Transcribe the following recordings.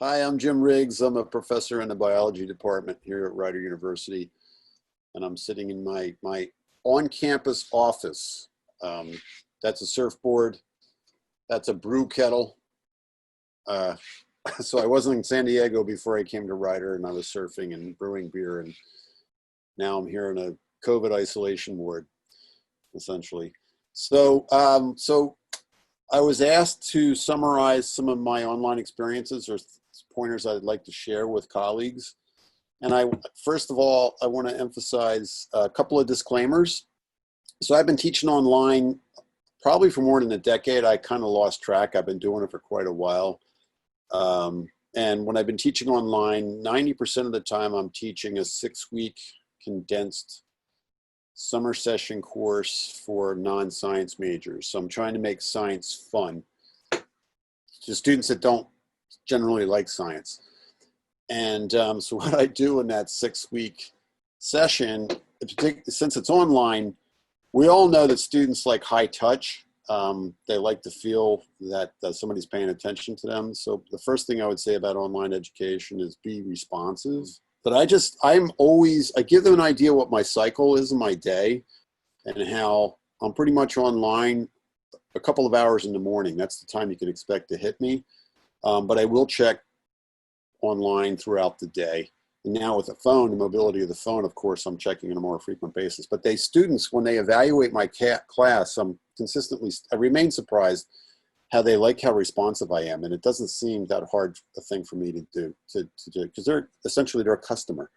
Hi, I'm Jim Riggs. I'm a professor in the biology department here at Rider University, and I'm sitting in my on-campus office. Um, that's a surfboard. That's a brew kettle. Uh, so I wasn't in San Diego before I came to Rider, and I was surfing and brewing beer, and now I'm here in a COVID isolation ward, essentially. So I was asked to summarize some of my online experiences or pointers I'd like to share with colleagues. And first of all, I want to emphasize a couple of disclaimers. So I've been teaching online probably for more than a decade. I kind of lost track. I've been doing it for quite a while. And when I've been teaching online, 90% of the time I'm teaching a 6-week condensed summer session course for non-science majors. So I'm trying to make science fun to students that don't generally like science. And so what I do in that 6-week session, since it's online, we all know that students like high touch. They like to feel that somebody's paying attention to them. So the first thing I would say about online education is be responsive. But I give them an idea what my cycle is in my day and how I'm pretty much online a couple of hours in the morning. That's the time you can expect to hit me. But I will check online throughout the day. And now with the phone, the mobility of the phone, of course, I'm checking on a more frequent basis. But students, when they evaluate my class, I remain surprised how they like how responsive I am. And it doesn't seem that hard a thing for me to do, because they're a customer,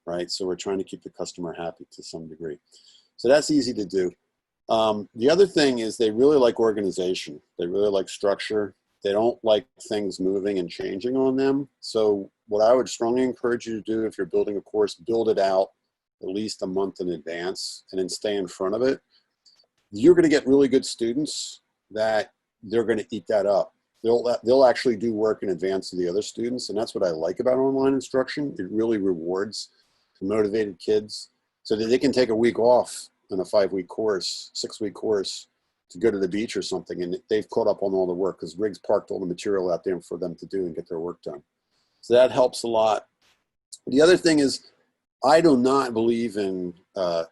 right? So we're trying to keep the customer happy to some degree. So that's easy to do. The other thing is they really like organization. They really like structure. They don't like things moving and changing on them. So what I would strongly encourage you to do if you're building a course, build it out at least a month in advance and then stay in front of it. You're going to get really good students that they're going to eat that up. They'll actually do work in advance of the other students. And that's what I like about online instruction. It really rewards motivated kids so that they can take a week off in a 5-week course, 6-week course, to go to the beach or something, and they've caught up on all the work because Riggs parked all the material out there for them to do and get their work done. So that helps a lot. The other thing is, I do not believe in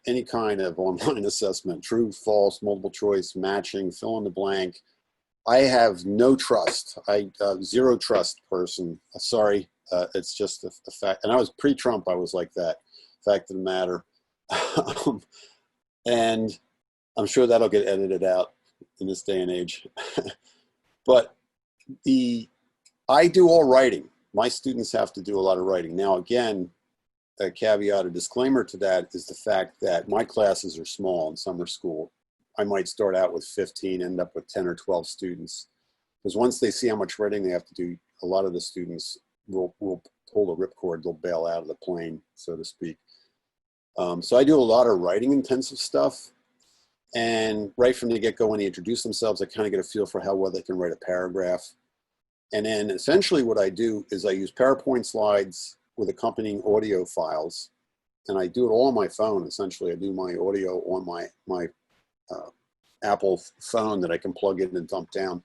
any kind of online assessment, true, false, multiple choice, matching, fill in the blank. I have no trust. Zero trust person. Sorry, it's just a fact. And I was pre-Trump, I was like that, fact of the matter. And I'm sure that'll get edited out in this day and age. But I do all writing. My students have to do a lot of writing. Now, again, a caveat or disclaimer to that is the fact that my classes are small in summer school. I might start out with 15, end up with 10 or 12 students. Because once they see how much writing they have to do, a lot of the students will pull the ripcord. They'll bail out of the plane, so to speak. So I do a lot of writing intensive stuff. And right from the get-go, when they introduce themselves, I kind of get a feel for how well they can write a paragraph. And then essentially what I do is I use PowerPoint slides with accompanying audio files. And I do it all on my phone, essentially. I do my audio on my Apple phone that I can plug in and dump down.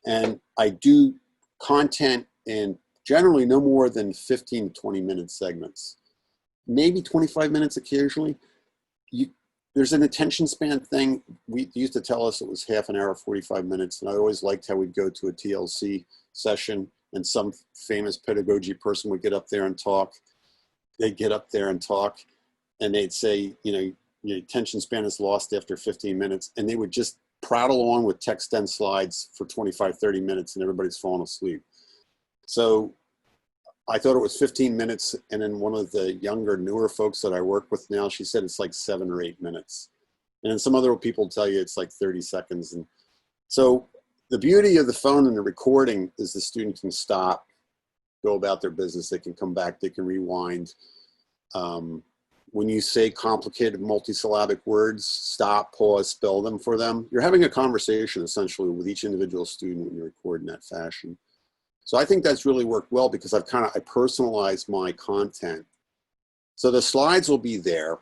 And I do content in generally no more than 15 to 20-minute segments, maybe 25 minutes occasionally. There's an attention span thing. We used to tell us it was half an hour, 45 minutes. And I always liked how we'd go to a TLC session and some famous pedagogy person would get up there and talk. They'd get up there and talk and they'd say, your attention span is lost after 15 minutes. And they would just prattle on with text and slides for 25, 30 minutes and everybody's falling asleep. So I thought it was 15 minutes, and then one of the younger, newer folks that I work with now, she said it's like 7 or 8 minutes. And then some other people tell you it's like 30 seconds. And so the beauty of the phone and the recording is the student can stop, go about their business, they can come back, they can rewind. When you say complicated multisyllabic words, stop, pause, spell them for them. You're having a conversation essentially with each individual student when you record in that fashion. So I think that's really worked well because I personalized my content. So the slides will be there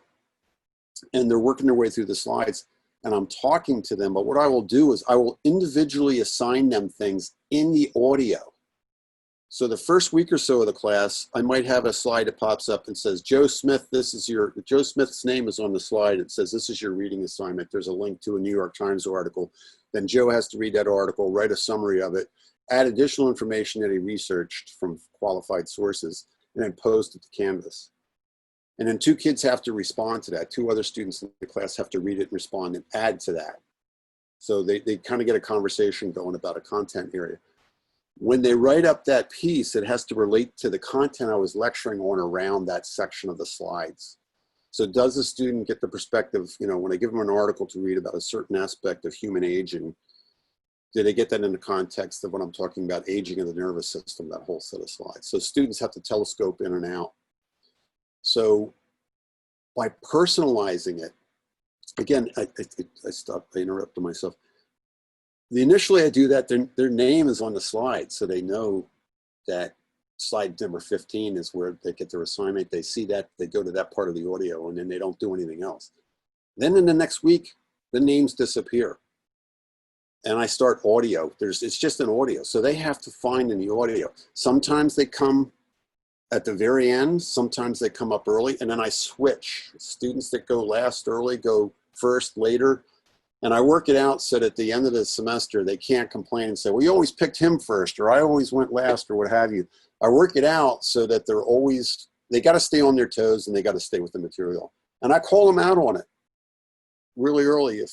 and they're working their way through the slides and I'm talking to them. But what I will do is I will individually assign them things in the audio. So the first week or so of the class, I might have a slide that pops up and says, Joe Smith, Joe Smith's name is on the slide. It says, this is your reading assignment. There's a link to a New York Times article. Then Joe has to read that article, write a summary of it, add additional information that he researched from qualified sources, and then post it to Canvas. And then 2 kids have to respond to that. 2 other students in the class have to read it and respond and add to that. So they kind of get a conversation going about a content area. When they write up that piece, it has to relate to the content I was lecturing on around that section of the slides. So does the student get the perspective, when I give them an article to read about a certain aspect of human aging, do they get that in the context of what I'm talking about, aging of the nervous system, that whole set of slides? So students have to telescope in and out. So by personalizing it, again, I interrupted myself. Initially I do that, their name is on the slide, so they know that slide number 15 is where they get their assignment. They see that, they go to that part of the audio, and then they don't do anything else. Then in the next week, the names disappear. And I start audio. It's just an audio. So they have to find in the audio. Sometimes they come at the very end, sometimes they come up early, and then I switch. Students that go last early go first later. And I work it out so that at the end of the semester, they can't complain and say, well, you always picked him first, or I always went last, or what have you. I work it out so that they got to stay on their toes and they got to stay with the material. And I call them out on it really early. If,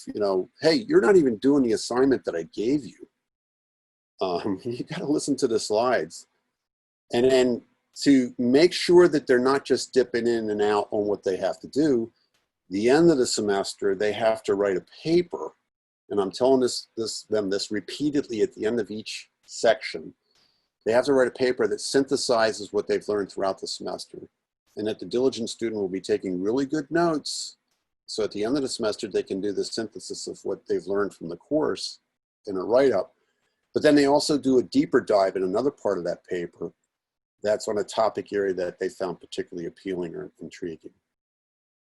hey, you're not even doing the assignment that I gave you. You got to listen to the slides. And then to make sure that they're not just dipping in and out on what they have to do, the end of the semester, they have to write a paper. And I'm telling them this repeatedly at the end of each section. They have to write a paper that synthesizes what they've learned throughout the semester, and that the diligent student will be taking really good notes. So at the end of the semester, they can do the synthesis of what they've learned from the course in a write-up. But then they also do a deeper dive in another part of that paper that's on a topic area that they found particularly appealing or intriguing.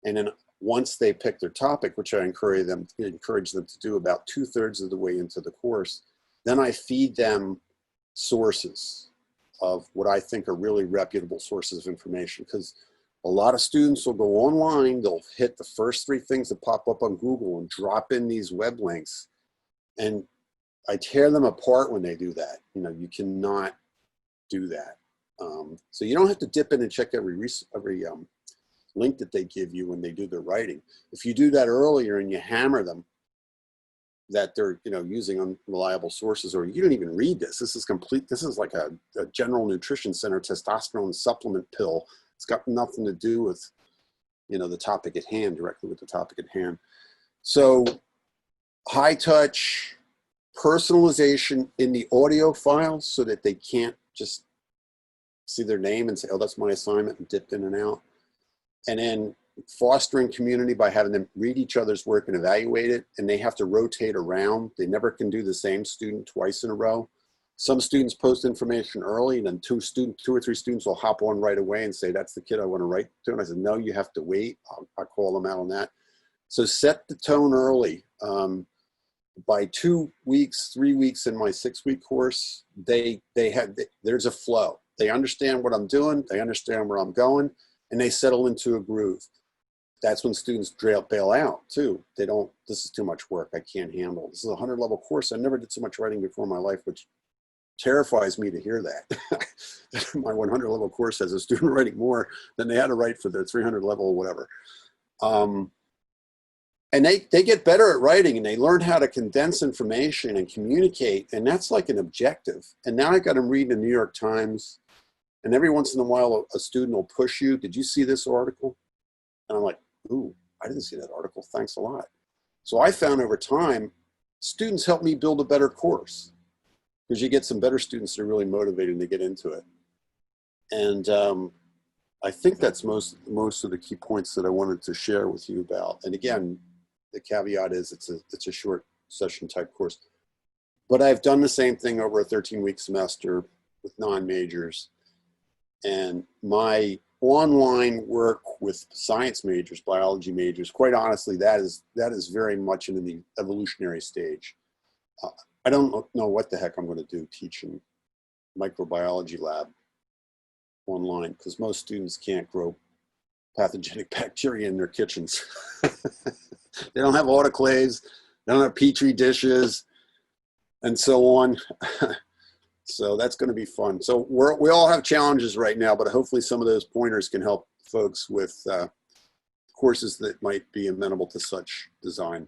And then once they pick their topic, which I encourage them to do about 2/3 of the way into the course, then I feed them sources of what I think are really reputable sources of information. Because a lot of students will go online, they'll hit the first 3 things that pop up on Google and drop in these web links. And I tear them apart when they do that. You cannot do that. So you don't have to dip in and check every link that they give you when they do their writing. If you do that earlier and you hammer them that they're using unreliable sources, or you don't even read this. This is like a general nutrition center testosterone supplement pill. It's got nothing to do with the topic at hand, directly with the topic at hand. So high touch personalization in the audio files so that they can't just see their name and say, oh, that's my assignment, and dip in and out. And then fostering community by having them read each other's work and evaluate it. And they have to rotate around. They never can do the same student twice in a row. Some students post information early, and then 2 or 3 students will hop on right away and say, that's the kid I want to write to. And I said, no, you have to wait. I'll call them out on that. So set the tone early. By 2 weeks, 3 weeks in my 6-week course, there's a flow. They understand what I'm doing. They understand where I'm going, and they settle into a groove. That's when students bail out too. This is too much work. I can't handle. This is a 100-level course. I never did so much writing before in my life, which terrifies me to hear that. My 100-level course has a student writing more than they had to write for their 300-level or whatever. And they get better at writing, and they learn how to condense information and communicate. And that's like an objective. And now I got them reading the New York Times. And every once in a while, a student will push you. Did you see this article? And I'm like, ooh, I didn't see that article. Thanks a lot. So I found over time, students help me build a better course, because you get some better students that are really motivated to get into it. And I think that's most of the key points that I wanted to share with you about. And again, the caveat is it's a short session type course. But I've done the same thing over a 13-week semester with non-majors. And my online work with science majors, biology majors, quite honestly, that is very much in the evolutionary stage. I don't know what the heck I'm going to do teaching microbiology lab online, because most students can't grow pathogenic bacteria in their kitchens. They don't have autoclaves, they don't have petri dishes, and so on. So that's going to be fun. So we all have challenges right now, but hopefully some of those pointers can help folks with courses that might be amenable to such design.